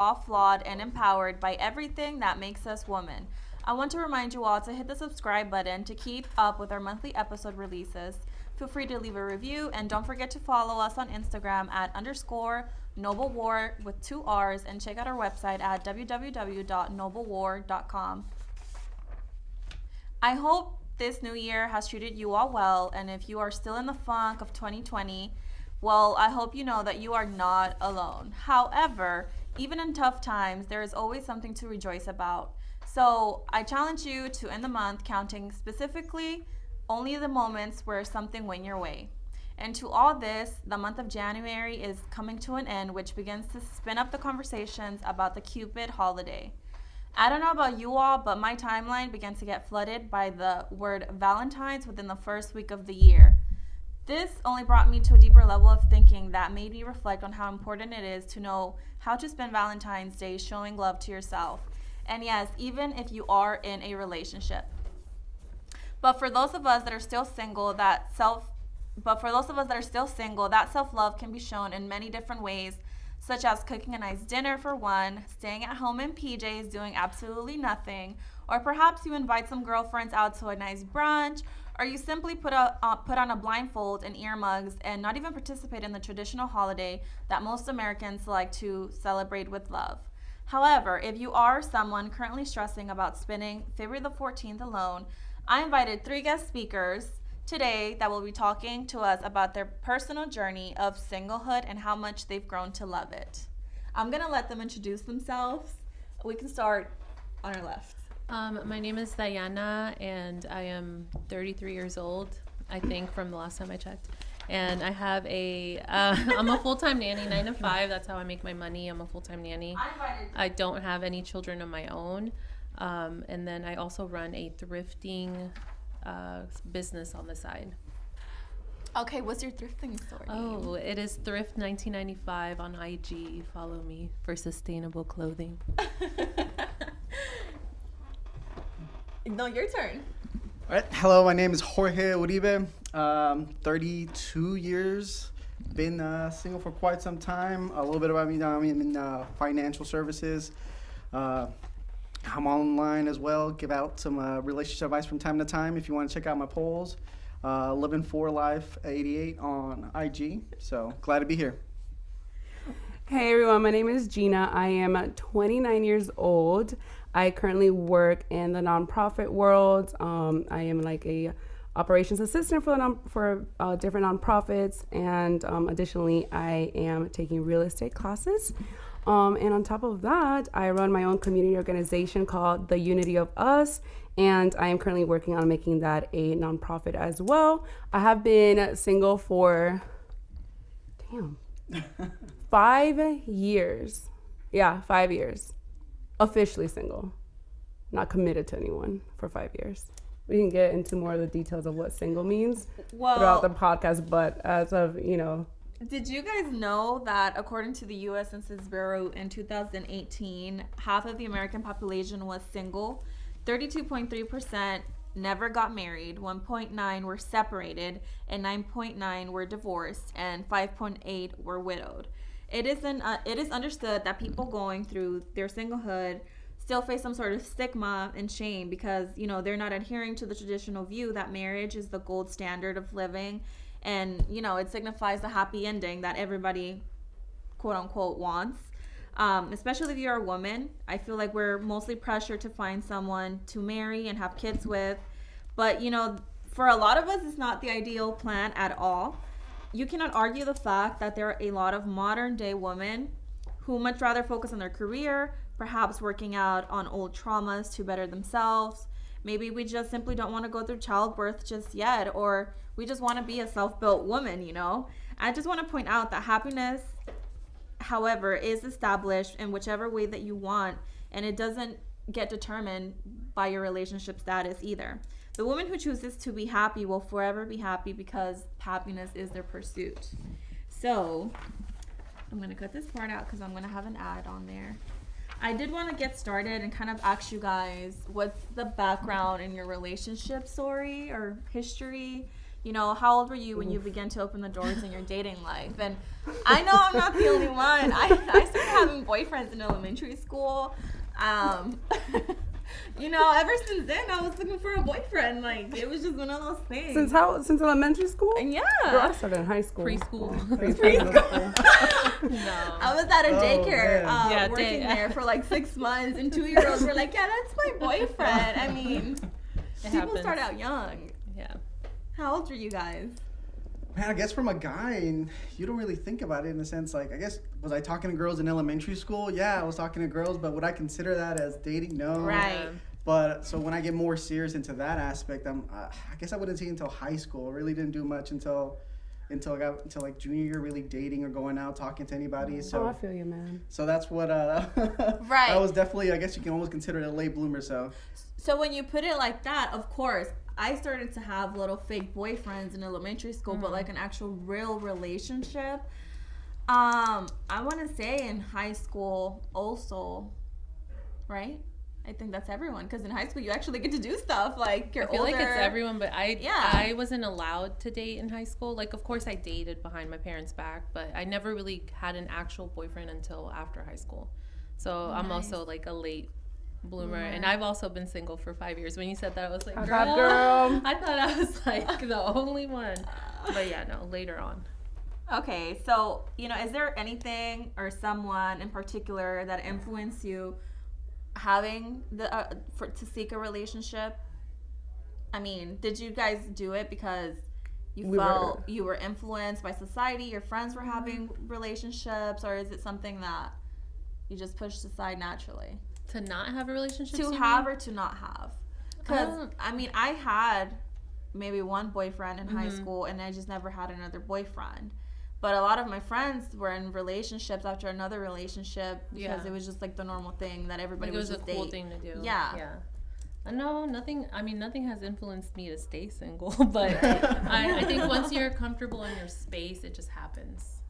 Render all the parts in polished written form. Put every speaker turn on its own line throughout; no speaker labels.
all flawed and empowered by everything that makes us women. I want to remind you all to hit the subscribe button to keep up with our monthly episode releases. Feel free to leave a review and don't forget to follow us on Instagram at _NobkeWarr with 2 R's and check out our website at www.NobkeWarr.com. I hope this new year has treated you all well, and if you are still in the funk of 2020, well, I hope you know that you are not alone. However, even in tough times, there is always something to rejoice about. So I challenge you to end the month counting specifically only the moments where something went your way. And to all this, the month of January is coming to an end, which begins to spin up the conversations about the Cupid holiday. I don't know about you all, but my timeline began to get flooded by the word Valentine's within the first week of the year. This only brought me to a deeper level of thinking that made me reflect on how important it is to know how to spend Valentine's Day showing love to yourself. And yes, even if you are in a relationship. But for those of us that are still single, that self-love can be shown in many different ways, such as cooking a nice dinner for one, staying at home in PJs doing absolutely nothing, or perhaps you invite some girlfriends out to a nice brunch, or you simply put on a blindfold and earmuffs and not even participate in the traditional holiday that most Americans like to celebrate with love. However, if you are someone currently stressing about spending February the 14th alone, I invited 3 guest speakers today that will be talking to us about their personal journey of singlehood and how much they've grown to love it. I'm going to let them introduce themselves. We can start on our left.
My name is Diana, and I am 33 years old, I think, from the last time I checked. And I have I'm a full-time nanny, 9 to 5. That's how I make my money. I'm a full-time nanny. I don't have any children of my own. And then I also run a thrifting business on the side.
Okay, what's your thrifting story?
Oh, it is Thrift 1995 on IG. Follow me for sustainable clothing.
No, your turn.
All right. Hello, my name is Jorge Uribe. 32 years. Been single for quite some time. A little bit about me. I'm in financial services. I'm online as well. Give out some relationship advice from time to time. If you want to check out my polls, Living for Life 88 on IG. So glad to be here.
Hey everyone, my name is Gina. I am 29 years old. I currently work in the nonprofit world. I am like a operations assistant for different nonprofits, and additionally, I am taking real estate classes. And on top of that, I run my own community organization called The Unity of Us, and I am currently working on making that a nonprofit as well. I have been single for 5 years. Yeah, 5 years. Officially single. Not committed to anyone for 5 years. We can get into more of the details of what single means throughout the podcast, but as of,
Did you guys know that according to the U.S. Census Bureau in 2018, half of the American population was single, 32.3% never got married, 1.9 were separated, and 9.9 were divorced, and 5.8 were widowed. It is understood that people going through their singlehood still face some sort of stigma and shame because, they're not adhering to the traditional view that marriage is the gold standard of living. And, it signifies the happy ending that everybody, quote unquote, wants. Especially if you're a woman. I feel like we're mostly pressured to find someone to marry and have kids with. But, for a lot of us, it's not the ideal plan at all. You cannot argue the fact that there are a lot of modern day women who much rather focus on their career, perhaps working out on old traumas to better themselves. Maybe we just simply don't want to go through childbirth just yet, or we just want to be a self-built woman, I just want to point out that happiness, however, is established in whichever way that you want, and it doesn't get determined by your relationship status either. The woman who chooses to be happy will forever be happy because happiness is their pursuit. So, I'm going to cut this part out because I'm going to have an ad on there. I did want to get started and kind of ask you guys, what's the background in your relationship story or history? you know, how old were you when you began to open the doors in your dating life? And I know I'm not the only one. I started having boyfriends in elementary school. You know, ever since then, I was looking for a boyfriend. Like, it was just one of those things.
Since how? Since elementary school?
Yeah.
Girl, I started in high school.
Preschool.
No. I was at a daycare working
day.
there for like 6 months, and 2-year-olds were like, yeah, that's my boyfriend. I mean, people
happens.
start out young.
Yeah.
How old were you guys?
Man, I guess from a guy, and you don't really think about it in the sense, like, I guess, was I talking to girls in elementary school? Yeah, I was talking to girls, but would I consider that as dating? No.
Right.
But so when I get more serious into that aspect, I guess I wouldn't say until high school. I really didn't do much until I got into like junior year, really dating or going out, talking to anybody. So
I feel you, man.
So that's what,
right.
I was definitely, I guess you can almost consider it a late bloomer, so.
So when you put it like that, of course, I started to have little fake boyfriends in elementary school, but like an actual real relationship. I want to say in high school also, right? I think that's everyone, because in high school you actually get to do stuff like you're
I feel
older.
like it's everyone, but I wasn't allowed to date in high school. Like, of course I dated behind my parents' back, but I never really had an actual boyfriend until after high school. So
Nice.
I'm also like a late bloomer, and I've also been single for 5 years. When you said that, I was like, girl, I thought I was like the only one. But yeah, no, later on.
Okay, so, you know, is there anything or someone in particular that influenced you having to seek a relationship? I mean, did you guys do it because you felt you were influenced by society, your friends were having relationships, or is it something that you just pushed aside naturally?
To not have a relationship?
To have or to not have? Because, I mean, I had maybe one boyfriend in high school, and I just never had another boyfriend. But a lot of my friends were in relationships after another relationship because it was just like the normal thing that everybody
was
just
a cool thing to do.
Yeah.
Yeah. No, nothing. I mean, nothing has influenced me to stay single. But I think once you're comfortable in your space, it just happens.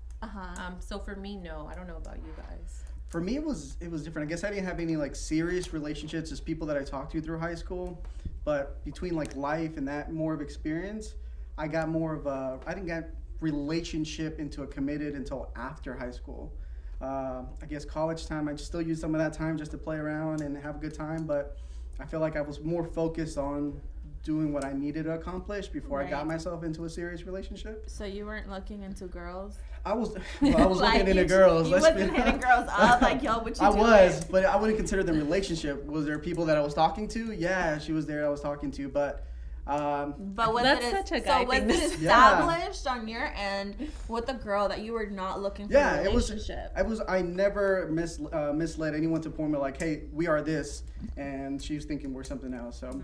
So for me, no. I don't know about you guys.
For me, it was different. I guess I didn't have any like serious relationships as people that I talked to through high school, but between like life and that more of experience, I got more of a. I didn't get relationship into a committed until after high school. I guess college time, I still use some of that time just to play around and have a good time, but I feel like I was more focused on doing what I needed to accomplish before I got myself into a serious relationship.
So you weren't looking into girls?
I was looking into girls.
You wasn't hitting girls up like, yo, what you doing?
I was, but I wouldn't consider them relationship. Was there people that I was talking to? Yeah, she was there I was talking to, but
was
that's
it
such a guy
was
thing.
it established on your end with the girl that you were not looking for a relationship?
I never misled anyone to point me like, hey, we are this, and she was thinking we're something else. So,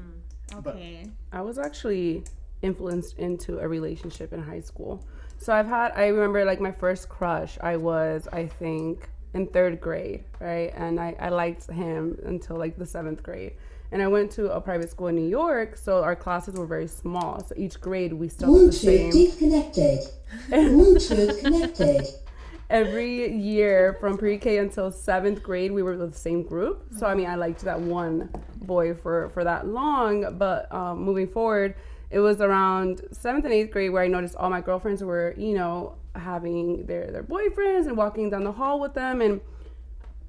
okay.
I was actually influenced into a relationship in high school. So I remember like my first crush, I was, I think, in 3rd grade, right? And I liked him until like the 7th grade. And I went to a private school in New York, so our classes were very small. So each grade we still had the same.
Bluetooth connected.
Every year from pre-K until 7th grade, we were with the same group. So I mean, I liked that one boy for that long. But moving forward, it was around 7th and 8th grade where I noticed all my girlfriends were, you know, having their boyfriends and walking down the hall with them, and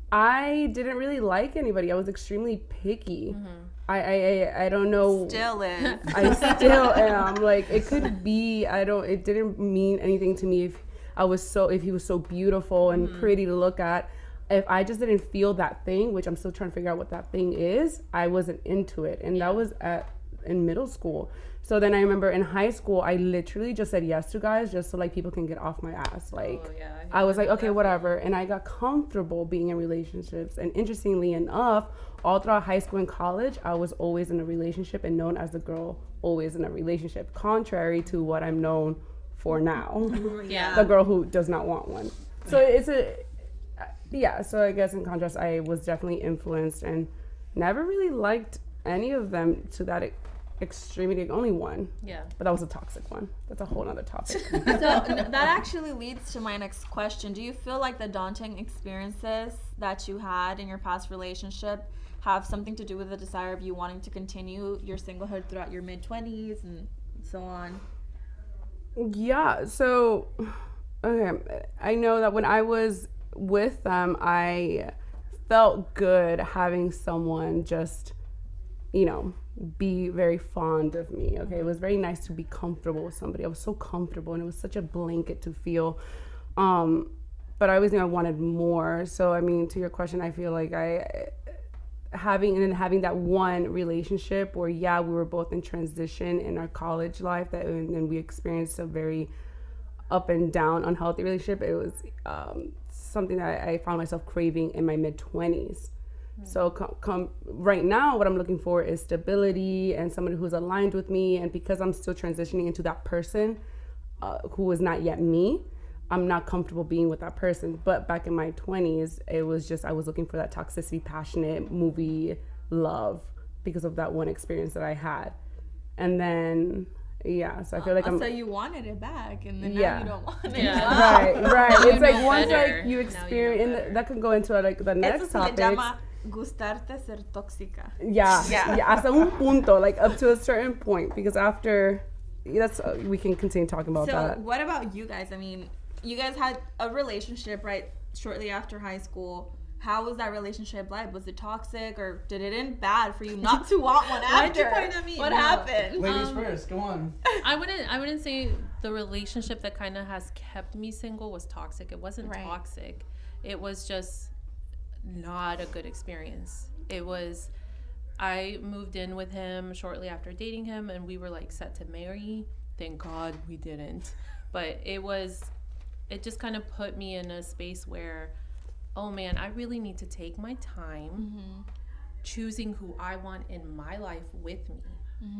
I didn't really like anybody. I was extremely picky. I don't know.
Still is.
I still am. Like, it could be, it didn't mean anything to me if he was so beautiful and pretty to look at. If I just didn't feel that thing, which I'm still trying to figure out what that thing is, I wasn't into it. And that was in middle school. So then I remember in high school, I literally just said yes to guys just so like people can get off my ass. Like, I was like, okay, whatever. And I got comfortable being in relationships. And interestingly enough, all throughout high school and college, I was always in a relationship and known as the girl always in a relationship, contrary to what I'm known for now. The girl who does not want one. So so I guess in contrast, I was definitely influenced and never really liked any of them to that extremity. Only one, but that was a toxic one. That's a whole nother topic.
So that actually leads to my next question. Do you feel like the daunting experiences that you had in your past relationship have something to do with the desire of you wanting to continue your singlehood throughout your mid-20s and so on?
Yeah, so okay, I know that when I was with them, I felt good having someone just, be very fond of me. Okay, it was very nice to be comfortable with somebody. I was so comfortable, and it was such a blanket to feel. But I always knew I wanted more. So I mean, to your question, I feel like having that one relationship where we were both in transition in our college life, and we experienced a very up and down unhealthy relationship. It was something that I found myself craving in my mid-20s. So right now, what I'm looking for is stability and somebody who's aligned with me. And because I'm still transitioning into that person who is not yet me, I'm not comfortable being with that person. But back in my 20s, it was just I was looking for that toxicity, passionate movie love because of that one experience that I had. And then so I feel like
so you wanted it back, and then now you don't want it.
Right. It's like once
better.
like you experience, and that can go into like the next topic.
Gustarte ser tóxica.
Hasta un punto, like up to a certain point, because after we can continue talking about that.
So what about you guys? I mean, you guys had a relationship right shortly after high school. How was that relationship like? Was it toxic, or did it end bad for you not to want one after?
Why'd you point at me?
What happened?
Ladies first, go on.
I wouldn't say the relationship that kind of has kept me single was toxic. It wasn't toxic. It was just not a good experience. I moved in with him shortly after dating him, and we were like set to marry. Thank God we didn't. But it just kind of put me in a space where, oh man, I really need to take my time choosing who I want in my life with me,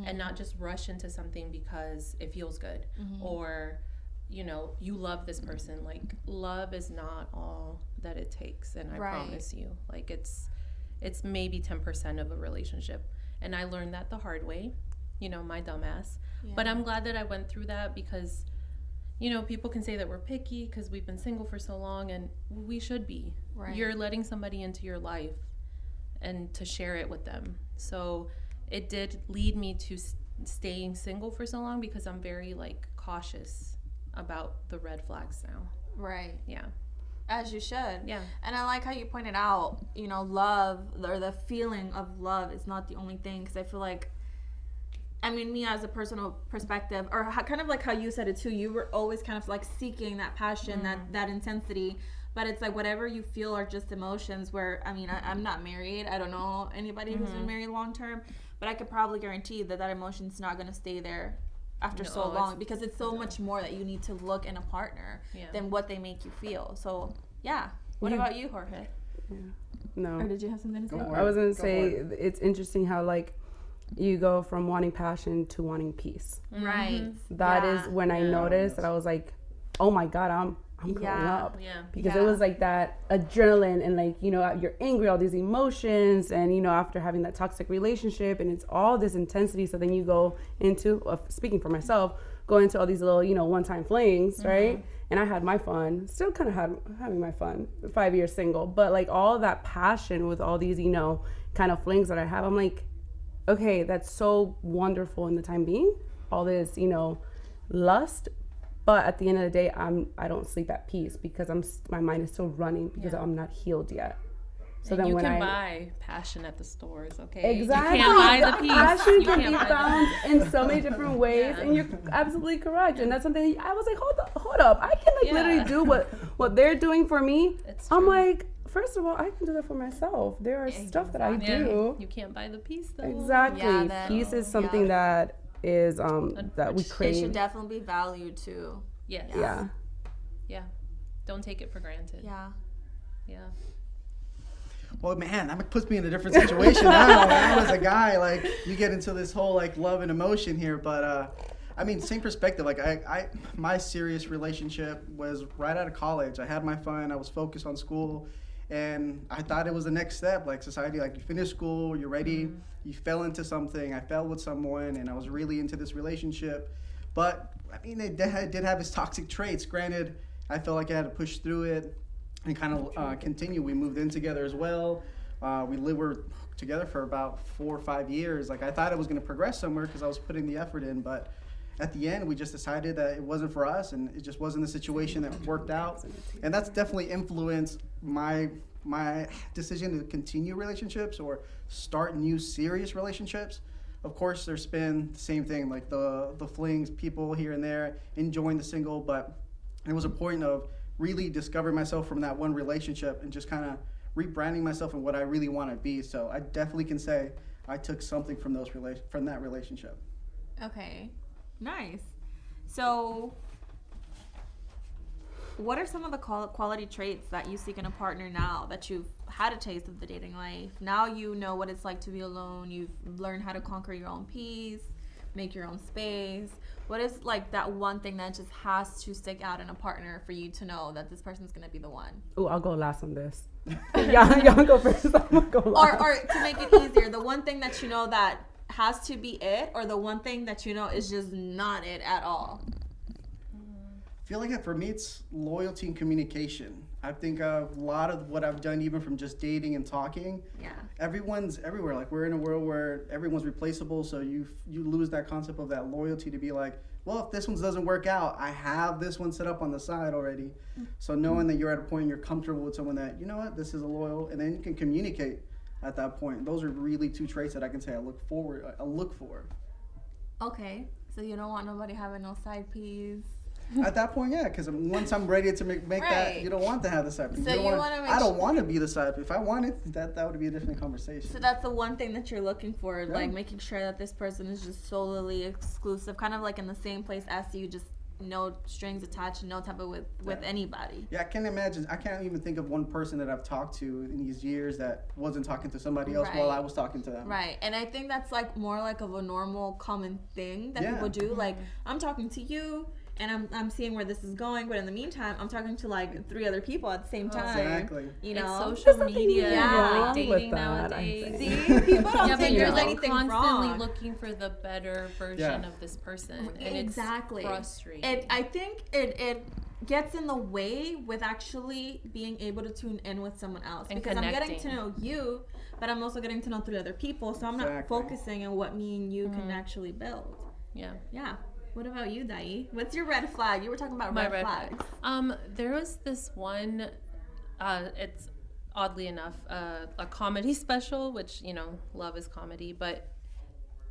and not just rush into something because it feels good or you love this person. Like, love is not all that it takes, and I promise you, like, it's maybe 10% of a relationship. And I learned that the hard way, my dumbass. But I'm glad that I went through that, because people can say that we're picky because we've been single for so long, and we should be. You're letting somebody into your life and to share it with them. So it did lead me to staying single for so long, because I'm very like cautious about the red flags now.
Right.
Yeah.
As you should.
Yeah.
And I like how you pointed out, love, or the feeling of love is not the only thing, because I feel like, I mean, me as a personal perspective, or kind of like how you said it too, you were always kind of like seeking that passion, that intensity. But it's like whatever you feel are just emotions where, I mean, I'm not married. I don't know anybody who's been married long term, but I could probably guarantee that emotion's not going to stay there after so long, because it's so much more that you need to look in a partner than what they make you feel. So, What about you, Jorge?
No.
Or did you have something to say?
I was going to say, it's interesting how, like, you go from wanting passion to wanting peace.
Right.
That is when I noticed that I was like, oh my God, I'm growing up. Because it was like that adrenaline and like, you're angry, all these emotions, and after having that toxic relationship, and it's all this intensity. So then you go into, speaking for myself, go into all these little, one-time flings, right? And I had my fun, still kind of having my fun, 5 years single, but like all that passion with all these, kind of flings that I have, I'm like, okay, that's so wonderful in the time being, all this, lust. But at the end of the day, I don't sleep at peace, because my mind is still running, because I'm not healed yet. So
and
then
you can buy passion at the stores, okay?
Exactly.
You can't buy the peace.
Passion can be found in so many different ways, and you're absolutely correct. And that's something I was like, hold up. I can like literally do what they're doing for me. I'm like, first of all, I can do that for myself. There are stuff that I do.
You can't buy the peace though.
Exactly. Peace is something that is that we crave.
It should definitely be valued too.
Yes. Yeah. Don't take it for granted.
Yeah.
Well, man, that puts me in a different situation now. When I was a guy, like, you get into this whole like love and emotion here, but I mean, same perspective. Like, my serious relationship was right out of college. I had my fun. I was focused on school, and I thought it was the next step. Like society, like you finish school, you're ready. You fell into something. I fell with someone, and I was really into this relationship. But I mean, it did have its toxic traits. Granted, I felt like I had to push through it and kind of continue. We moved in together as well. We were together for about 4 or 5 years. Like, I thought it was going to progress somewhere because I was putting the effort in, but at the end, we just decided that it wasn't for us, and it just wasn't the situation that worked out. And that's definitely influenced my decision to continue relationships or start new serious relationships. Of course, there's been the same thing, like the flings, people here and there, enjoying the single, but it was a point of really discovering myself from that one relationship and just kind of rebranding myself and what I really want to be. So I definitely can say I took something from from that relationship.
Okay, nice. So what are some of the quality traits that you seek in a partner now that you've had a taste of the dating life? Now you know what it's like to be alone. You've learned how to conquer your own peace, make your own space. What is like that one thing that just has to stick out in a partner for you to know that this person's gonna be the one?
Oh, I'll go last on this. y'all go first. I'm gonna go last.
Or to make it easier, the one thing that you know that has to be it, or the one thing that you know is just not it at all?
I feel like for me, it's loyalty and communication. I think a lot of what I've done, even from just dating and talking, everyone's everywhere. Like, we're in a world where everyone's replaceable, so you lose that concept of that loyalty to be like, well, if this one doesn't work out, I have this one set up on the side already. So knowing that you're at a point you're comfortable with someone that, you know what, this is a loyal, and then you can communicate at that point. Those are really two traits that I can say I look for. Okay,
so you don't want nobody having no side piece.
At that point, yeah, because once I'm ready to make right. That, you don't want to have the side piece.
So
I don't want to be the side piece. If I wanted, that would be a different conversation.
So that's the one thing that you're looking for, like making sure that this person is just solely exclusive, kind of like in the same place as you, just no strings attached, no type of with anybody.
Yeah, I can't even think of one person that I've talked to in these years that wasn't talking to somebody else while I was talking to them.
Right, and I think that's like more like of a normal, common thing that people do. Like, I'm talking to you, and I'm seeing where this is going, but in the meantime, I'm talking to like 3 other people at the same time.
Exactly.
You know,
it's social media, like dating nowadays.
See, people don't think there's anything
constantly
wrong.
Looking for the better version of this person, and
exactly.
It's frustrating.
I think it gets in the way with actually being able to tune in with someone else, and because connecting. I'm getting to know you, but I'm also getting to know 3 other people, so I'm not focusing on what me and you can actually build. Yeah. What about you, Dai? What's your red flag? You were talking about red flags.
There was this one, it's oddly enough a comedy special, which, you know, love is comedy, but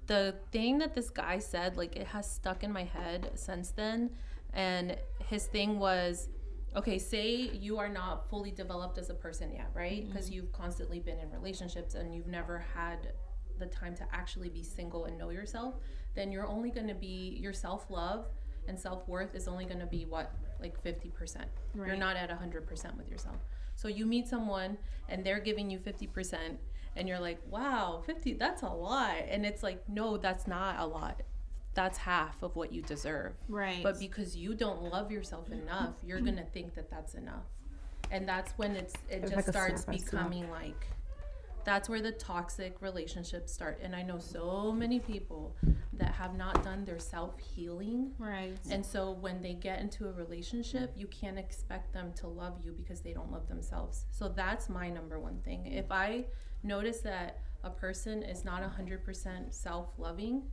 the thing that this guy said, like, it has stuck in my head since then. And his thing was, okay, say you are not fully developed as a person yet, right? Because you've constantly been in relationships and you've never had the time to actually be single and know yourself. Then you're only going to be, your self-love and self-worth is only going to be like 50%. Right. You're not at 100% with yourself. So you meet someone and they're giving you 50% and you're like, wow, 50, that's a lot. And it's like, no, that's not a lot. That's half of what you deserve. Right. But because you don't love yourself enough, you're going to think that that's enough. And that's when it just like starts becoming like, that's where the toxic relationships start. And I know so many people that have not done their self-healing. Right. And so when they get into a relationship, you can't expect them to love you because they don't love themselves. So that's my number one thing. If I notice that a person is not 100% self-loving,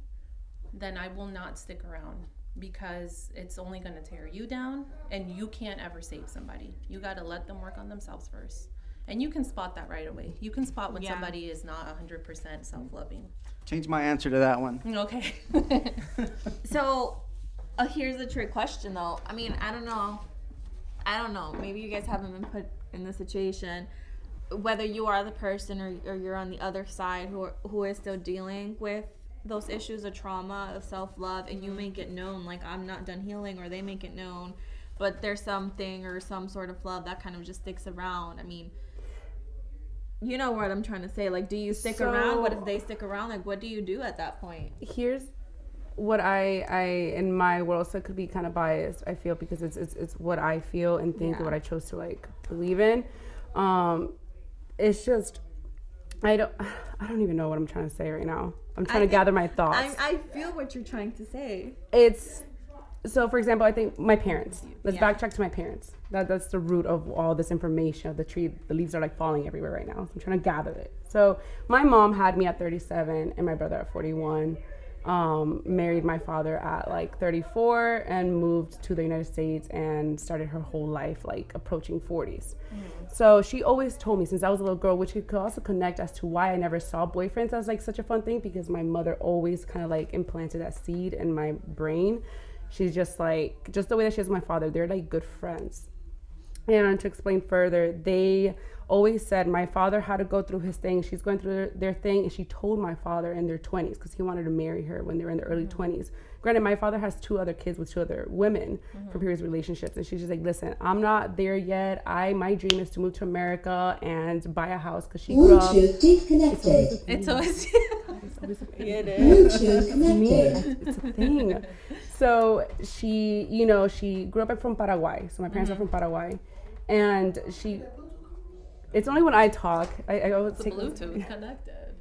then I will not stick around, because it's only going to tear you down, and you can't ever save somebody. You got to let them work on themselves first. And you can spot that right away. You can spot when somebody is not 100% self-loving.
Change my answer to that one.
Okay.
So, here's a trick question, though. I mean, I don't know. Maybe you guys haven't been put in this situation. Whether you are the person or you're on the other side who is still dealing with those issues of trauma, of self-love, and you make it known, like, I'm not done healing, or they make it known, but there's something or some sort of love that kind of just sticks around. I mean, you know what I'm trying to say. Like, do you stick around? What if they stick around? Like, what do you do at that point? Here's
what I in my world, so it could be kind of biased, I feel, because it's what I feel and think and what I chose to, like, believe in. It's just, I don't even know what I'm trying to say right now. I'm trying to gather my thoughts.
I feel what you're trying to say.
So, for example, I think my parents. Let's backtrack to my parents. That's the root of all this information of the tree. The leaves are like falling everywhere right now. So I'm trying to gather it. So my mom had me at 37 and my brother at 41. married my father at like 34 and moved to the United States and started her whole life like approaching 40s. So she always told me since I was a little girl, which could also connect as to why I never saw boyfriends as like such a fun thing, because my mother always kind of like implanted that seed in my brain. She's just like, just the way that she is my father, they're like good friends. And to explain further, they always said my father had to go through his thing. She's going through their thing. And she told my father in their 20s, because he wanted to marry her when they were in their early 20s. Granted, my father has 2 other kids with 2 other women from previous relationships. And she's just like, listen, I'm not there yet. My dream is to move to America and buy a house, because she grew up.
It's always
It is.
It's a thing. So she, she grew up from Paraguay. So my parents are from Paraguay. And it's only when I talk, I always take
Bluetooth connected.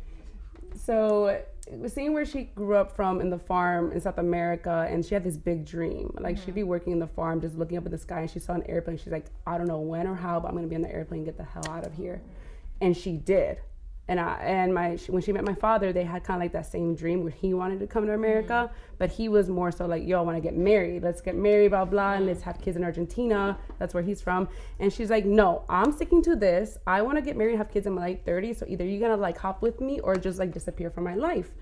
So seeing where she grew up from in the farm in South America, and she had this big dream. Like she'd be working in the farm, just looking up at the sky, and she saw an airplane. She's like, I don't know when or how, but I'm gonna be in the airplane and get the hell out of here. And she did. When she met my father, they had kind of like that same dream where he wanted to come to America, but he was more so like, yo, I want to get married. Let's get married, blah, blah, and let's have kids in Argentina. That's where he's from. And she's like, no, I'm sticking to this. I want to get married and have kids in my late 30s. So either you're going to like hop with me or just like disappear from my life.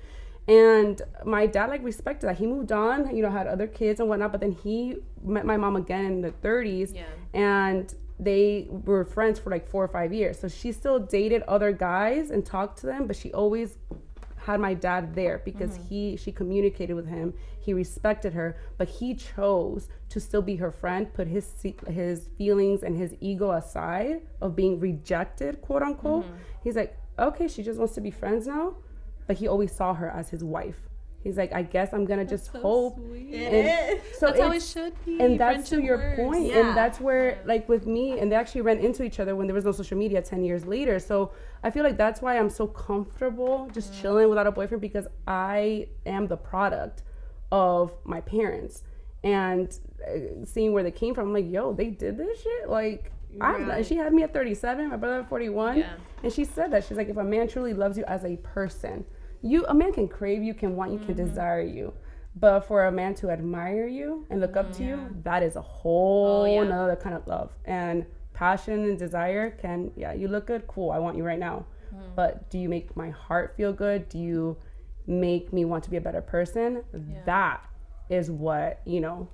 And my dad like respected that. He moved on, had other kids and whatnot, but then he met my mom again in the 30s. Yeah. And they were friends for like 4 or 5 years. So she still dated other guys and talked to them, but she always had my dad there because she communicated with him. He respected her, but he chose to still be her friend, put his feelings and his ego aside of being rejected, quote unquote. He's like, okay, she just wants to be friends now. But he always saw her as his wife. He's like, I guess I'm gonna just hope.
So that's how it should be.
And that's to your point.
Yeah.
And that's where, like with me, and they actually ran into each other when there was no social media 10 years later. So I feel like that's why I'm so comfortable just chilling without a boyfriend, because I am the product of my parents. And seeing where they came from, I'm like, yo, they did this shit? Like, she had me at 37, my brother at 41. Yeah. And she said that. She's like, if a man truly loves you as a person, a man can crave you, can want you, can desire you. But for a man to admire you and look up to you, that is a whole another kind of love. And passion and desire you look good, cool, I want you right now. But do you make my heart feel good? Do you make me want to be a better person? Yeah. That is what,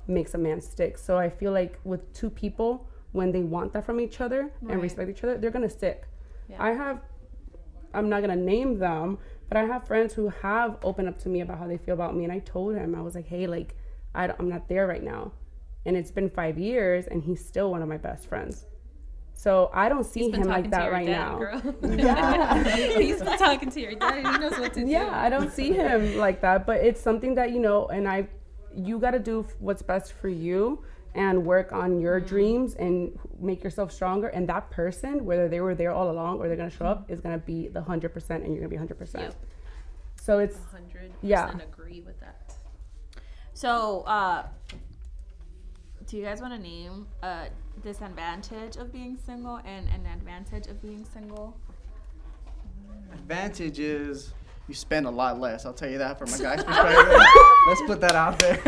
makes a man stick. So I feel like with 2 people, when they want that from each other and respect each other, they're going to stick. Yeah. I'm not going to name them, but I have friends who have opened up to me about how they feel about me. And I told him, I was like, hey, like, I'm not there right now. And it's been 5 years and he's still one of my best friends. So I don't see him like that right now.
Girl. Yeah. He's been talking to your dad. He knows what to do.
Yeah, I don't see him like that. But it's something that, and you got to do what's best for you and work on your dreams and make yourself stronger. And that person, whether they were there all along or they're going to show up, is going to be the 100% and you're going to be 100%. Yep. So it's
100% agree with that.
So, do you guys want to name a disadvantage of being single and an advantage of being single?
Advantage is you spend a lot less. I'll tell you that from my guy's perspective. Let's put that out there.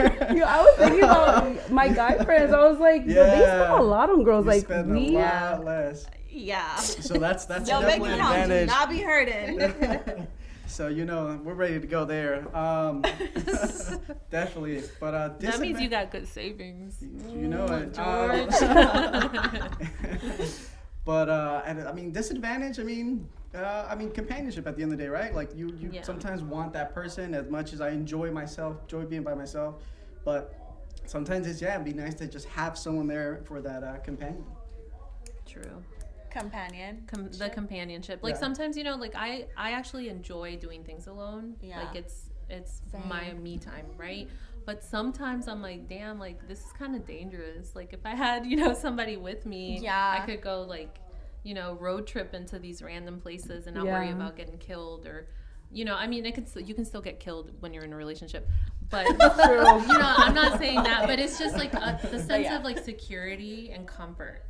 I was thinking about my guy friends. I was like, they spend a lot on girls.
You spend a lot less.
Yeah.
So that's
Yo,
definitely an advantage.
Not be hurting.
So we're ready to go there. Definitely, but
that means you got good savings.
You know it,
George.
But and I mean disadvantage. I mean companionship at the end of the day, right? Like you sometimes want that person as much as I enjoy being by myself, but sometimes it'd be nice to just have someone there for that companion.
True.
The
companionship. Like sometimes, like I actually enjoy doing things alone. Yeah. Like it's my me time, right? But sometimes I'm like, damn, like this is kind of dangerous. Like if I had, somebody with me, I could go like, road trip into these random places and not worry about getting killed or, you can still get killed when you're in a relationship. But, I'm not saying that, but it's just like the sense of like security and comfort.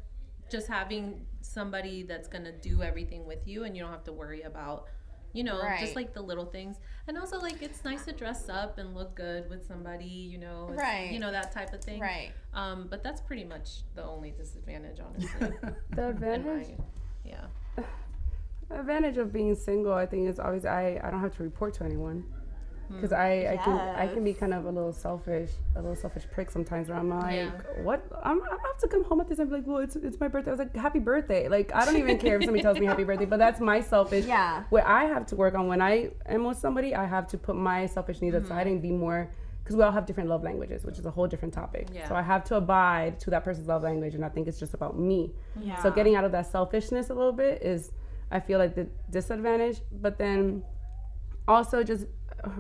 Just having somebody that's going to do everything with you and you don't have to worry about, You know,
Right.
just like the little things. And also, like, it's nice to dress up and look good with somebody, you know,
Right.
you know, that type of thing.
Right.
But that's pretty much the only disadvantage, honestly.
The advantage,
Yeah.
the advantage of being single, I think, is obviously I don't have to report to anyone. Because I can be kind of a little selfish prick sometimes where I'm like,
Yeah.
what? I have to come home at this and be like, well, it's my birthday. I was like, happy birthday. Like, I don't even care if somebody tells me happy birthday, but that's my selfish.
Yeah.
Where I have to work on when I am with somebody, I have to put my selfish needs aside and be more, because we all have different love languages, which is a whole different topic.
Yeah.
So I have to abide to that person's love language, and I think it's just about me.
Yeah.
So getting out of that selfishness a little bit is, I feel like, the disadvantage, but then also just,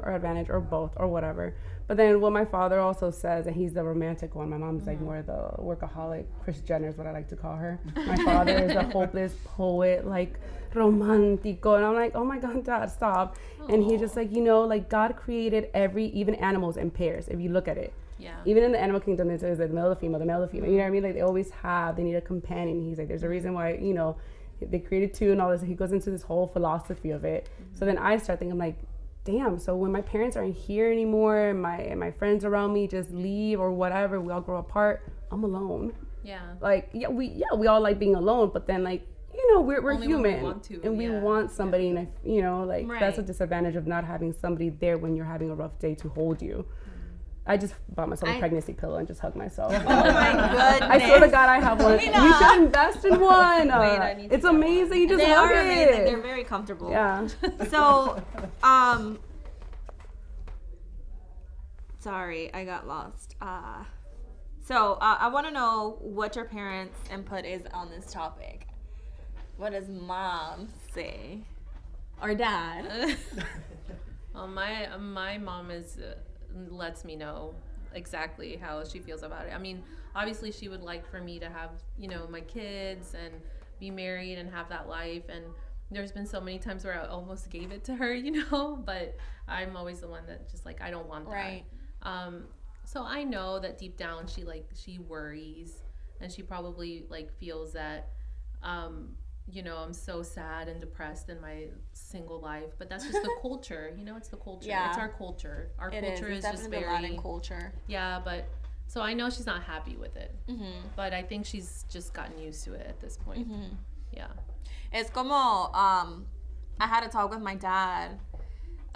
or advantage, or both, or whatever. But then what my father also says, and he's the romantic one. My mom's like more the workaholic. Kris Jenner is what I like to call her. My father is a hopeless poet, like romantico. And I'm like, oh my God, Dad, stop. And he's just like, you know, like God created even animals in pairs, if you look at it.
Yeah.
Even in the animal kingdom, it says the male, the female, the male, the female. You know what I mean? Like they need a companion. He's like, there's a reason why, you know, they created two and all this. He goes into this whole philosophy of it. So then I start thinking, like, damn, so when my parents aren't here anymore and my friends around me just leave or whatever, we all grow apart, I'm alone.
Yeah.
Like, we all like being alone, but then, like, you know, we're
Only when we
human
want to,
and we
yeah.
want somebody, and you know, like, that's a
Right.
disadvantage of not having somebody there when you're having a rough day to hold you. I just bought myself a pregnancy pillow and just hugged myself.
Oh my goodness.
I swear to God, I have one. You should invest in one.
I need to
It's
get one.
amazing. You just
They
hug
are amazing.
it.
They're very comfortable.
Yeah.
So, sorry, I got lost. I want to know what your parents' input is on this topic. What does mom say? Or dad?
Well, my mom lets me know exactly how she feels about it. I mean, obviously she would like for me to have, you know, my kids and be married and have that life, and there's been so many times where I almost gave it to her, you know, but I'm always the one that just like, I don't want that.
Right.
So I know that deep down she worries, and she probably like feels that you know, I'm so sad and depressed in my single life, but that's just the culture, you know, it's the culture.
Yeah.
It's our culture. Our
It
culture
is.
is
It's
just
definitely
very
the Latin culture.
Yeah, but so I know she's not happy with it.
Mm-hmm.
But I think she's just gotten used to it at this point.
Mm-hmm.
Yeah.
It's como, I had a talk with my dad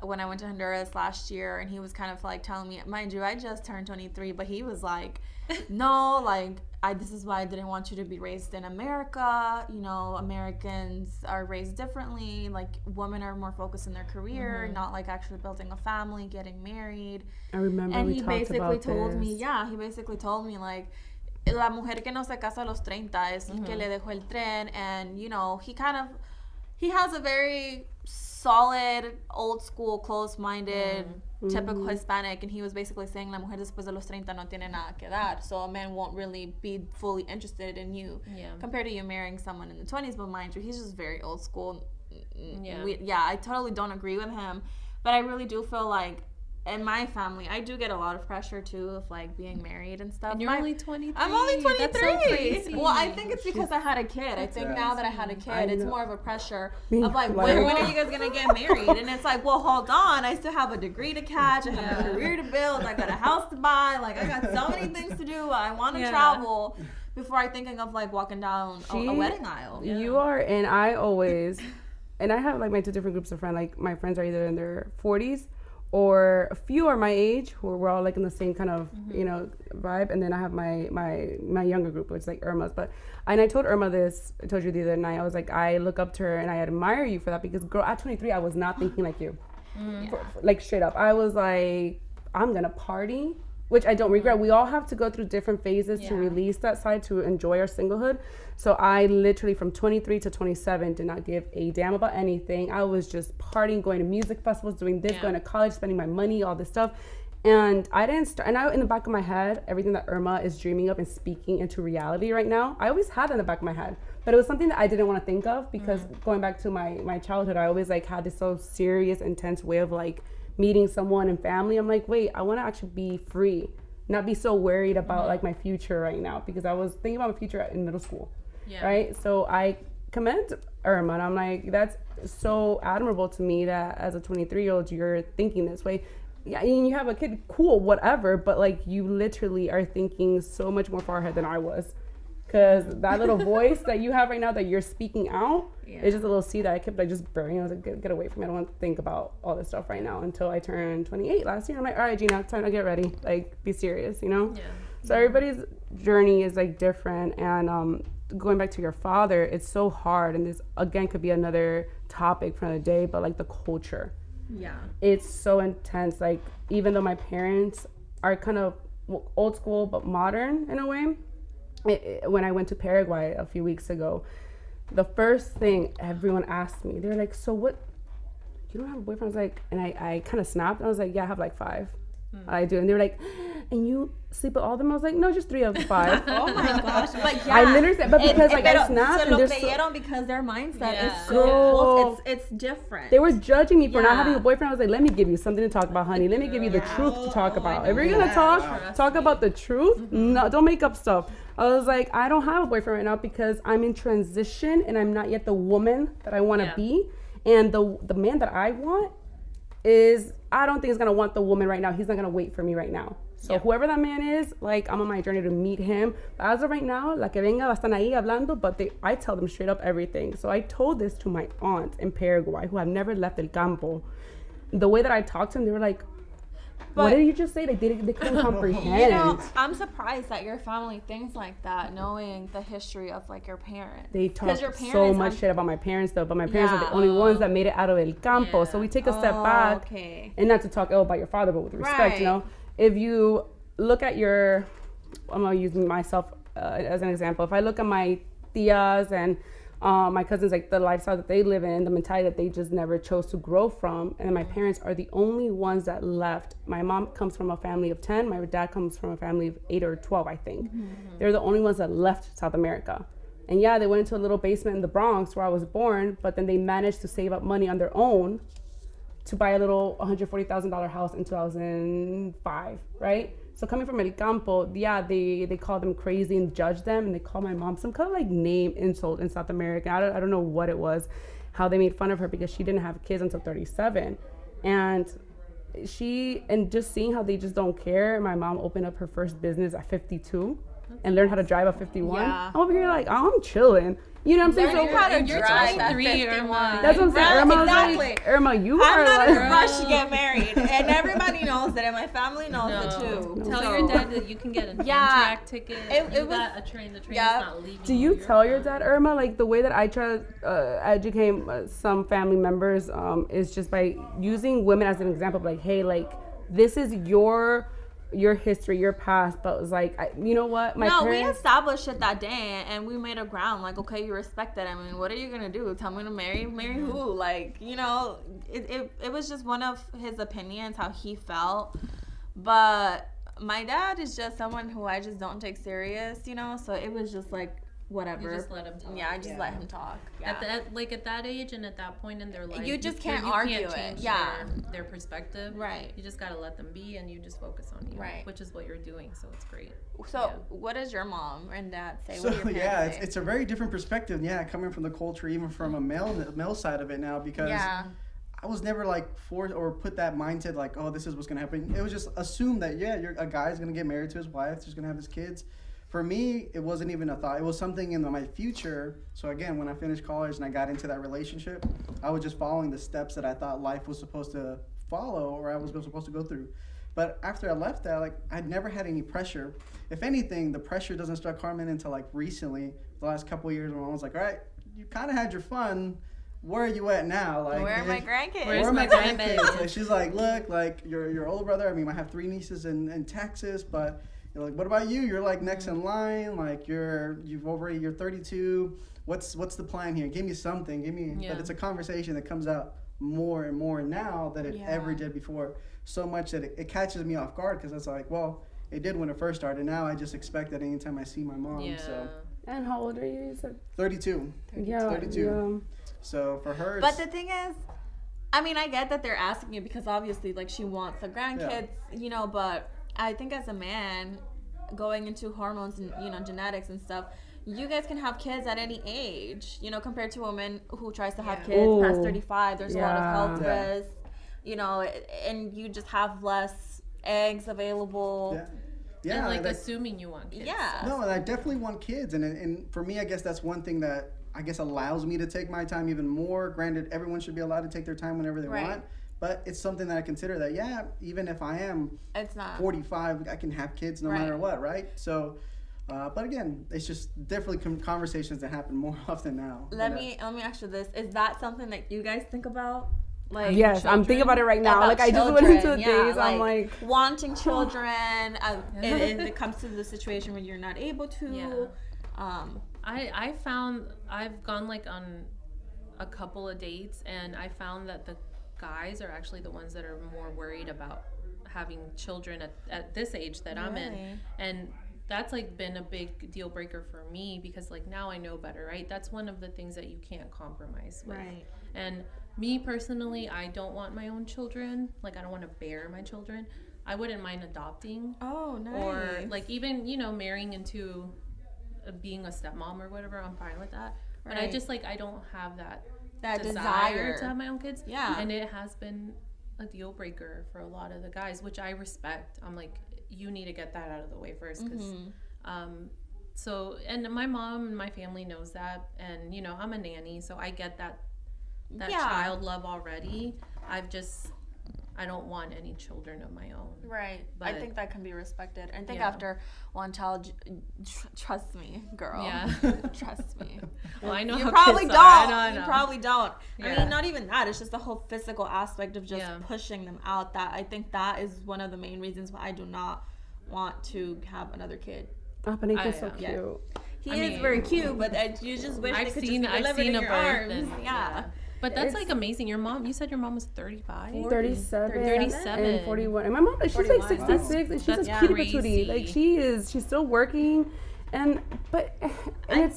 when I went to Honduras last year, and he was kind of like telling me, mind you, I just turned 23, but he was like, no, like, this is why I didn't want you to be raised in America. You know, Americans are raised differently. Like, women are more focused in their career, not like actually building a family, getting married.
I remember
And
we
he
talked
basically
about
told
this.
me, he basically told me, like, la mujer que no se casa a los 30 es el que le dejó el tren. And, you know, he has a very solid, old school, close-minded, typical Hispanic, and he was basically saying la mujer después de los 30 no tiene nada que dar, so a man won't really be fully interested in you compared to you marrying someone in the 20s. But mind you, he's just very old school. I totally don't agree with him, but I really do feel like in my family, I do get a lot of pressure too of like being married and stuff.
And you're only 23.
I'm only 23.
That's so crazy.
Well, I think it's because I had a kid. I think now that I had a kid, it's more of a pressure
Me
of like, when are you guys gonna get married? And it's like, well, hold on, I still have a degree to catch, I have a career to build, I got a house to buy, like I got so many things to do. I want to travel before I thinking of like walking down a wedding aisle.
You are, and I always, and I have like my two different groups of friends. Like my friends are either in their 40s, or a few are my age, who we're all like in the same kind of you know vibe. And then I have my younger group, which is like Irma's. And I told Irma this. I told you the other night. I was like, I look up to her and I admire you for that, because girl, at 23, I was not thinking like you. Like straight up, I was like, I'm gonna party, which I don't regret. We all have to go through different phases to release that side, to enjoy our singlehood. So I literally from 23 to 27 did not give a damn about anything. I was just partying, going to music festivals, doing this, going to college, spending my money, all this stuff. And I didn't start, and I, in the back of my head, everything that Irma is dreaming of and speaking into reality right now, I always had in the back of my head. But it was something that I didn't want to think of, because going back to my childhood, I always like had this so serious, intense way of like meeting someone and family. I'm like, wait, I want to actually be free, not be so worried about like my future right now, because I was thinking about my future in middle school. Right? So I commend Irma. And I'm like, that's so admirable to me that as a 23-year-old, you're thinking this way. Yeah, and you have a kid, cool, whatever, but like you literally are thinking so much more far ahead than I was. Because that little voice that you have right now that you're speaking out is just a little seed that I kept like just burying. I was like, get away from me. I don't want to think about all this stuff right now until I turned 28 last year. I'm like, all right, Gina, time to get ready. Like, be serious, you know? Yeah. So everybody's journey is like different. And going back to your father, it's so hard. And this, again, could be another topic for another day, but like the culture.
Yeah.
It's so intense. Like, even though my parents are kind of old school but modern in a way, when I went to Paraguay a few weeks ago, the first thing everyone asked me, they're like, so what, you don't have a boyfriend? I was like, and I kind of snapped. I was like, yeah, I have like 5. I do. And they were like, and you sleep with all of them? I was like, no, just 3 of the 5.
Oh my gosh. But yeah.
I literally said, but because like I snapped and
they're because their mindset is so, it's different.
They were judging me for not having a boyfriend. I was like, let me give you something to talk about, honey. Let me give you the truth to talk about. If you're going to talk about the truth, no, don't make up stuff. I was like, I don't have a boyfriend right now because I'm in transition and I'm not yet the woman that I want to be. And the man that I want is, I don't think he's going to want the woman right now. He's not going to wait for me right now. So whoever that man is, like, I'm on my journey to meet him. But as of right now, la que venga, están ahí hablando, but I tell them straight up everything. So I told this to my aunt in Paraguay, who have never left El Campo. The way that I talked to them, they were like, what did you just say? They couldn't comprehend.
You know, I'm surprised that your family thinks like that, knowing the history of like your parents.
They talk so much shit about my parents though, but my parents are the only ones that made it out of El Campo. So we take a step back, and not to talk ill about your father, but with respect, you know. If you look at I'm gonna use myself as an example. If I look at my tias and my cousins, like the lifestyle that they live in, the mentality that they just never chose to grow from, and my parents are the only ones that left. My mom comes from a family of 10. My dad comes from a family of 8 or 12, I think. They're the only ones that left South America. And yeah, they went into a little basement in the Bronx where I was born, but then they managed to save up money on their own to buy a little $140,000 house in 2005, right? So coming from El Campo, they call them crazy and judge them, and they call my mom some kind of like name insult in South America. I don't know what it was, how they made fun of her because she didn't have kids until 37. And just seeing how they just don't care. My mom opened up her first business at 52 and learned how to drive at 51. Yeah. I'm over here like, oh, I'm chilling. You know what I'm saying?
Learning how to drive at 51.
That's what I'm saying. Irma, like, Irma, you are
not in a rush to get married. And everybody knows that, and my family knows it too.
Tell your dad that you can get an Amtrak ticket. It was a train. The train is not leaving.
Do you tell your dad, Irma, like the way that I try to educate some family members is just by using women as an example, like, hey, like, this is your history, your past, but it was like, you know what?
We established it that day, and we made a ground. Like, okay, you respect that. I mean, what are you gonna do? Tell me to marry who? Like, you know, it was just one of his opinions, how he felt. But my dad is just someone who I just don't take serious, you know. So it was just like, whatever.
You just let him talk.
Yeah, I just let him talk. Yeah.
At that age and at that point in their life,
you just can't argue it. Yeah,
their perspective.
Right.
You just gotta let them be, and you just focus on you. Right. Which is what you're doing. So it's great.
So what does your mom and dad say?
So say? It's a very different perspective. Yeah, coming from the culture, even from a male side of it now, because I was never like forced or put that mindset like, oh, this is what's gonna happen. It was just assumed that a guy's gonna get married to his wife, he's gonna have his kids. For me, it wasn't even a thought. It was something in my future. So again, when I finished college and I got into that relationship, I was just following the steps that I thought life was supposed to follow or I was supposed to go through. But after I left that, like, I'd never had any pressure. If anything, the pressure doesn't start coming until like recently, the last couple of years, when I was like, all right, you kind of had your fun. Where are you at now? Like,
where are my grandkids?
Where are my grandkids? Like, she's like, look, like your older brother. I mean, I have 3 nieces in Texas, but you're like, what about you? You're like next in line. Like you're 32. What's the plan here? Give me something. But it's a conversation that comes out more and more now than it ever did before. So much that it catches me off guard because it's like, well, it did when it first started. Now I just expect that anytime I see my mom. Yeah. So.
And how old are you? You said
32.
Yeah.
32. Yeah. So for her,
but the thing is, I mean, I get that they're asking you because obviously, like, she wants the grandkids, you know, but I think as a man, going into hormones and, you know, genetics and stuff, you guys can have kids at any age, you know, compared to a woman who tries to have
Yeah.
kids past
Ooh.
35. There's a lot of health
Yeah.
risks, you know, and you just have less eggs available.
Yeah. Yeah.
And like
like-
assuming you want kids.
Yeah.
No, and I definitely want kids, and for me, I guess that's one thing that I guess allows me to take my time even more. Granted, everyone should be allowed to take their time whenever they
Right.
want, but it's something that I consider that even if I am
It's not.
45, I can have kids no
Right.
matter what, right? So, but again, it's just definitely conversations that happen more often now.
Let
But,
me ask you this: is that something that you guys think about? Like,
Yes, I'm thinking about it right now.
about
Like I just went into
children,
the
yeah,
days. I'm like,
wanting children. If it comes to the situation where you're not able to.
Yeah.
Um,
I found I've gone like on a couple of dates, and I found that the guys are actually the ones that are more worried about having children at this age that I'm in,
Really?
and that's like been a big deal breaker for me because like now I know better, right? That's one of the things that you can't compromise with.
Right.
And me personally, I don't want my own children. Like I don't want to bear my children. I wouldn't mind adopting
Oh, nice.
or like even marrying into being a stepmom or whatever. I'm fine with that. But I
Right.
just like I don't have that
desire
to have my own kids.
Yeah.
And it has been a deal breaker for a lot of the guys, which I respect. I'm like, you need to get that out of the way first because so, and my mom and my family knows that, and I'm a nanny, so I get that
Yeah.
child love already. I don't want any children of my own.
Right. I
But-
think that can be respected. And I think
Yeah.
after one child, trust me, girl.
Yeah.
Trust me.
Well, I know
You
how
probably
kids
don't.
are. I know.
You probably don't. I
Yeah.
mean, not even that. It's just the whole physical aspect of just
Yeah.
pushing them out. That I think that is one of the main reasons why I do not want to have another kid.
oh, but Nathan's so
yeah.
cute.
He
I
is
mean-
very cute, but you just wish they
I've
could
seen
just be
I've
delivered
seen
in
a
your
birth.
arms.
And,
Yeah.
But that's
It's-
like amazing. Your mom, you said your mom was 35?
37,
37.
and 41. And my mom, she's
41.
like 66, and she's
That's
a cutie patootie.
crazy.
Like she's still working, and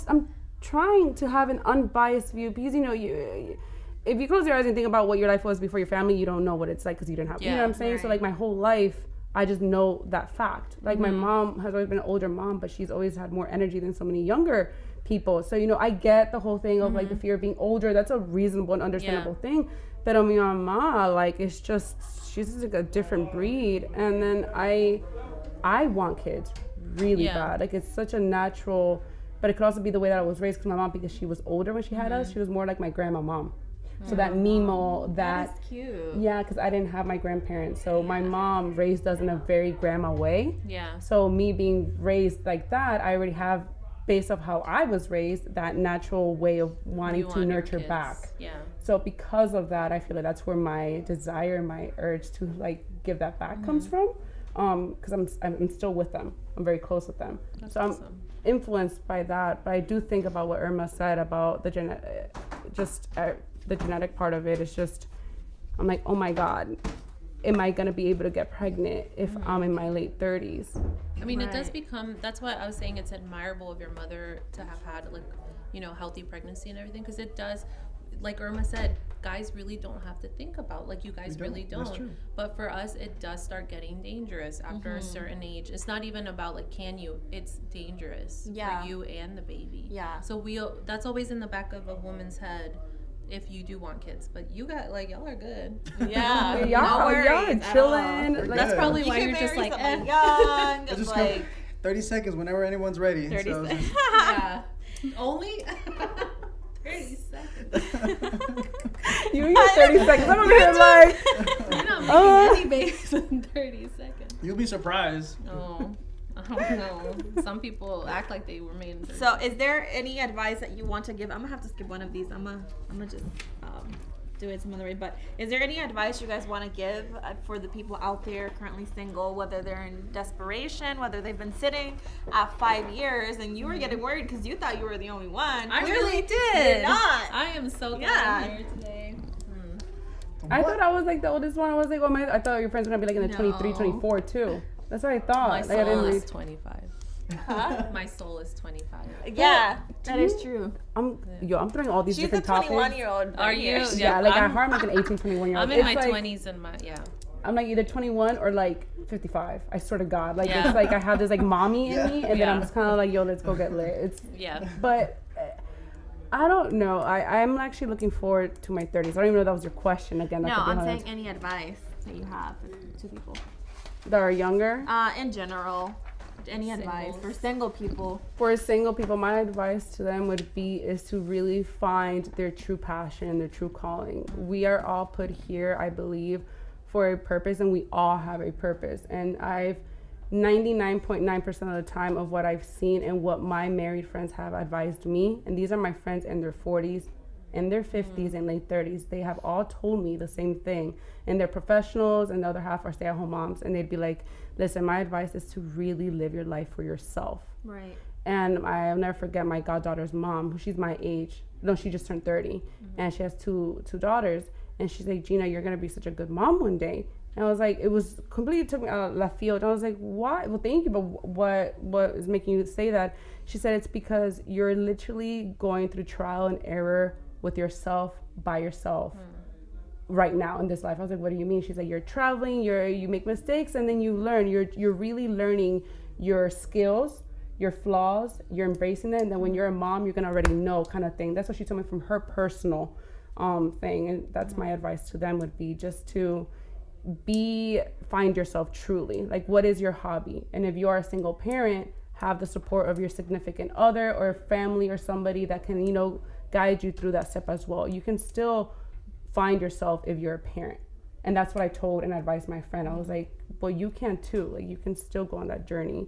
I'm trying to have an unbiased view because you if you close your eyes and think about what your life was before your family, you don't know what it's like because you didn't have. You know
Yeah,
what I'm saying? So
right.
like my whole life, I just know that fact. Like my mom has always been an older mom, but she's always had more energy than so many younger people. So I get the whole thing of like the fear of being older. That's a reasonable and understandable thing. But mi mama, like it's just she's just like a different breed. And then I want kids really
Yeah.
bad. Like it's such a natural, but it could also be the way that I was raised because my mom, because she was older when she had us, she was more like my grandma mom. So that Mimo,
That
that
is cute.
yeah, because I didn't have my grandparents. So my mom raised us in a very grandma way.
Yeah.
So me being raised like that, I already have, based off how I was raised, that natural way of wanting
You
to
want your
nurture
kids.
back.
Yeah.
So because of that, I feel like that's where my desire, my urge to like give that back comes from. Because I'm still with them. I'm very close with them.
That's
so I'm
awesome.
influenced by that. But I do think about what Irma said about the the genetic part of it. It's just, I'm like, oh my God, am I gonna be able to get pregnant if I'm in my late 30s?
I mean, it does
Right.
become, that's why I was saying it's admirable of your mother to have had like, healthy pregnancy and everything. Because it does, like Irma said, guys really don't have to think about, like you guys
don't.
really
That's
don't.
true.
But for us, it does start getting dangerous after a certain age. It's not even about like, can you, it's dangerous
Yeah.
for you and the baby.
Yeah.
So that's always in the back of a woman's head if you do want kids. But you got, like, y'all are good.
Yeah.
Y'all
no worries
are
at all.
chilling.
We're
Like,
That's
good.
probably
You
why
can
you're just
marry
like,
someone young,
Just
like
30 seconds whenever anyone's ready.
30
So it's
seconds.
yeah. Only 30 seconds.
you and your 30 seconds. I'm over here like,
You're not making any babies in 30 seconds.
You'll be surprised.
No. I don't know. Some people act like they were made in 30
So, is there any advice that you want to give? I'm gonna have to skip one of these. I'm gonna just do it some other way. But is there any advice you guys want to give for the people out there currently single, whether they're in desperation, whether they've been sitting at 5 years, and you were getting worried because you thought you were the only one?
I
Clearly,
really did.
You're not.
I am so glad
Yeah.
I'm here today.
I thought I was like the oldest one. I was like, oh my, I thought your friends were gonna be like in the
No.
23, 24 too. That's what I thought.
My
Like, I didn't
soul is
read.
25.
Huh?
My soul is 25.
Yeah, that is true.
I'm throwing all these
She's a
different topics.
21-year-old.
Are you?
Yeah, like
I'm-
at heart, I'm like an 18, 21 year old.
I'm in my
like,
20s and my, yeah.
I'm like either 21 or like 55. I swear to God, like it's like I have this like mommy in me, and then I'm just kind of like, yo, let's go get lit. It's but I don't know. I'm actually looking forward to my 30s. I don't even know if that was your question again.
No, I'm saying any advice that you have to people
that are younger.
In general. Any advice for single people?
For single people, my advice to them would be is to really find their true passion, their true calling. We are all put here, I believe, for a purpose, and we all have a purpose. And I've 99.9% of the time of what I've seen and what my married friends have advised me, and these are my friends in their 40s, in their 50s, and late 30s, they have all told me the same thing. And they're professionals, and the other half are stay-at-home moms, and they'd be like, listen, my advice is to really live your life for yourself.
Right.
And I'll never forget my goddaughter's mom, who she's my age. No, she just turned 30, and she has two daughters. And she's like, Gina, you're gonna be such a good mom one day. And I was like, it was completely took me out of left field. And I was like, why? Well, thank you, but what is making you say that? She said, it's because you're literally going through trial and error with yourself, by yourself. Right now in this life. I was like, what do you mean? She's like, you're traveling, you make mistakes, and then you learn. You're really learning your skills, your flaws, you're embracing them, and then when you're a mom, you're gonna already know, kind of thing. That's what she told me from her personal thing. And that's my advice to them, would be just to find yourself truly. Like, what is your hobby? And if you are a single parent, have the support of your significant other or family or somebody that can, guide you through that step as well. You can still find yourself if you're a parent. And that's what I told and advised my friend. I was like, well, you can too. Like, you can still go on that journey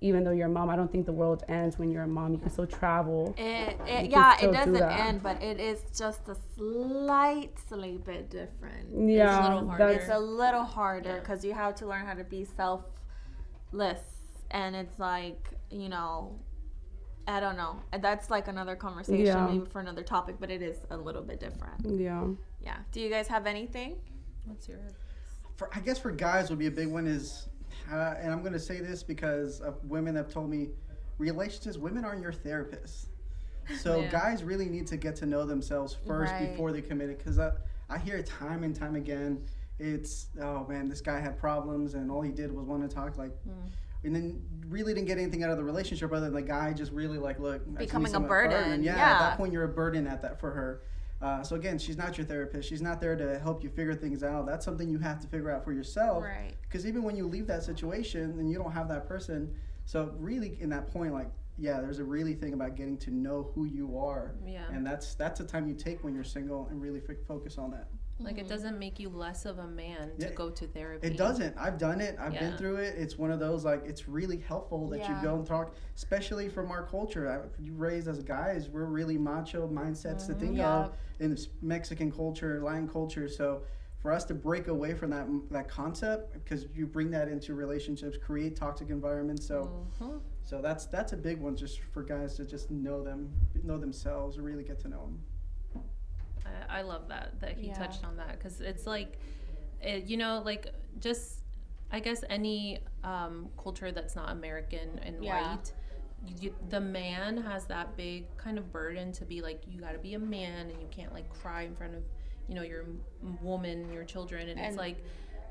even though you're a mom. I don't think the world ends when you're a mom. You can still travel.
It doesn't end, but it is just a slightly bit different.
Yeah,
it's a little harder because you have to learn how to be selfless, and it's like, I don't know. That's like another conversation, maybe for another topic, but it is a little bit different.
Yeah.
Do you guys have anything?
What's your?
I guess for guys would be a big one is, and I'm going to say this because of women have told me, relationships, women aren't your therapists. So guys really need to get to know themselves first before they commit it. Because I hear it time and time again. It's, oh man, this guy had problems and all he did was want to talk, like, and then really didn't get anything out of the relationship other than the guy just really like, look,
becoming a burden.
Yeah, at that point you're a burden for her. So again, she's not your therapist. She's not there to help you figure things out. That's something you have to figure out for yourself.
Right.
Because even when you leave that situation and you don't have that person, so really in that point, like, there's a really thing about getting to know who you are. Yeah. And that's the time you take when you're single and really focus on that.
Like, it doesn't make you less of a man to go to therapy.
It doesn't. I've done it. I've been through it. It's one of those, like, it's really helpful that you go and talk, especially from our culture. You raised as guys, we're really macho mindsets to think of in this Mexican culture, Latin culture. So for us to break away from that concept, because you bring that into relationships, create toxic environments. So that's a big one, just for guys to just know themselves, really get to know them.
I love that he touched on that, because it's like, like, just, I guess any culture that's not American and white, the man has that big kind of burden to be like, you got to be a man and you can't like cry in front of your woman, your children, and it's like,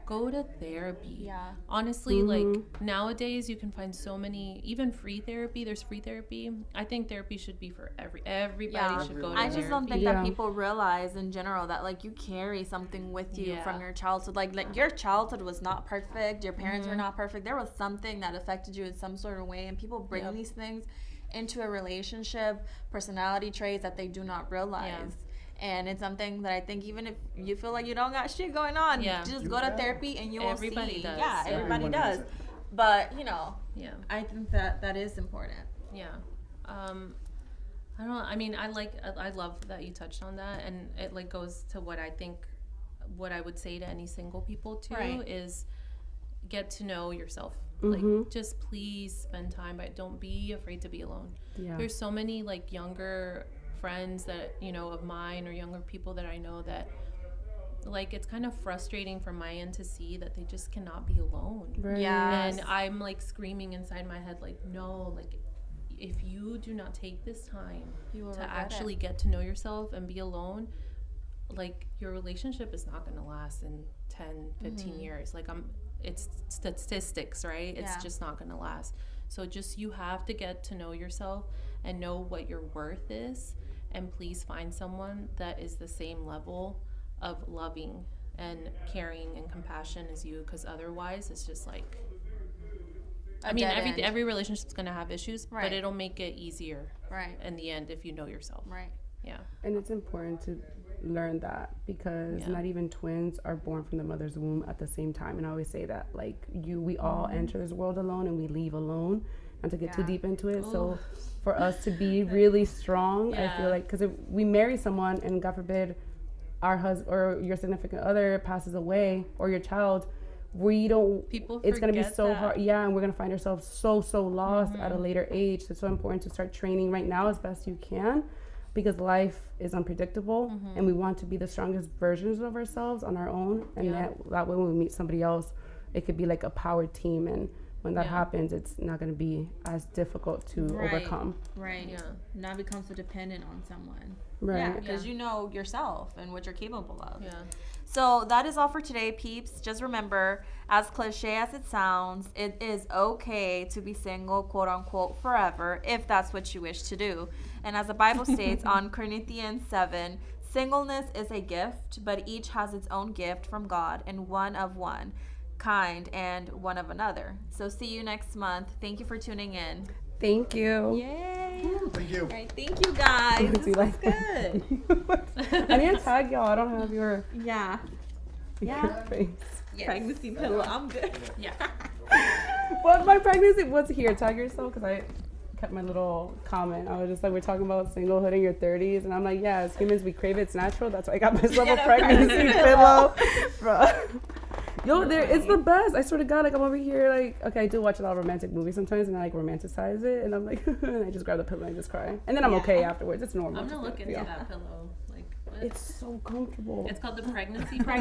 go to therapy. Honestly, like, nowadays you can find so many, even free therapy. There's free therapy. I think therapy should be for everybody should go to
I
therapy.
just don't think that people realize in general that, like, you carry something with you from your childhood. Like your childhood was not perfect. Your parents were not perfect. There was something that affected you in some sort of way, and people bring these things into a relationship, personality traits that they do not realize. And it's something that I think, even if you feel like you don't got shit going on, just go to therapy and you will see.
Everybody does.
Yeah, everybody does. But, I think that is important.
Yeah. I don't know. I mean, I love that you touched on that, and it like goes to what I would say to any single people too, is get to know yourself. Like, just please spend time, but don't be afraid to be alone. There's so many like younger friends that of mine, or younger people that I know, that like, it's kind of frustrating from my end to see that they just cannot be alone. And I'm like screaming inside my head, like, no, like, if you do not take this time to actually get to know yourself and be alone, like your relationship is not going to last in 10, 15 years. Like it's statistics, right? It's just not going to last. So just you have to get to know yourself and know what your worth is, and please find someone that is the same level of loving and caring and compassion as you, because otherwise it's just like, I mean, every relationship's going to have issues, but it'll make it easier in the end if you know yourself.
Right.
Yeah.
And it's important to learn that, because not even twins are born from the mother's womb at the same time. And I always say that, like, we all enter this world alone and we leave alone, and to get too deep into it. Ooh. So for us to be really strong, I feel like, because if we marry someone and God forbid our husband or your significant other passes away, or your child, it's going to be so hard. Yeah, and we're going to find ourselves so lost at a later age. It's so important to start training right now as best you can, because life is unpredictable, and we want to be the strongest versions of ourselves on our own. And that way when we meet somebody else, it could be like a power team. And when that happens, it's not going to be as difficult to overcome.
Right. Yeah. Not become so dependent on someone.
Right.
Yeah, because you know yourself and what you're capable of.
Yeah.
So that is all for today, peeps. Just remember, as cliche as it sounds, it is okay to be single, quote unquote, forever, if that's what you wish to do. And as the Bible states on Corinthians 7, singleness is a gift, but each has its own gift from God, and one of one kind and one of another. So see you next month. Thank you for tuning in.
Thank you.
Yay.
Thank you.
All right, thank you guys. This was good.
I need to tag y'all. I don't have your face.
Yes. Pregnancy pillow. I'm good.
Yeah.
What my pregnancy? What's here? Tag yourself, because I kept my little comment. I was just like, we're talking about singlehood in your 30s, and I'm like, yeah, as humans we crave it. It's natural. That's why I got myself a pregnancy pillow. Yo, it's the best. I swear to God, like, I'm over here, like, okay, I do watch a lot of romantic movies sometimes, and I like romanticize it, and I'm like, and I just grab the pillow and I just cry, and then I'm okay afterwards. It's normal.
I'm gonna look into that pillow. Like, what?
It's so comfortable.
It's called the pregnancy
pillow.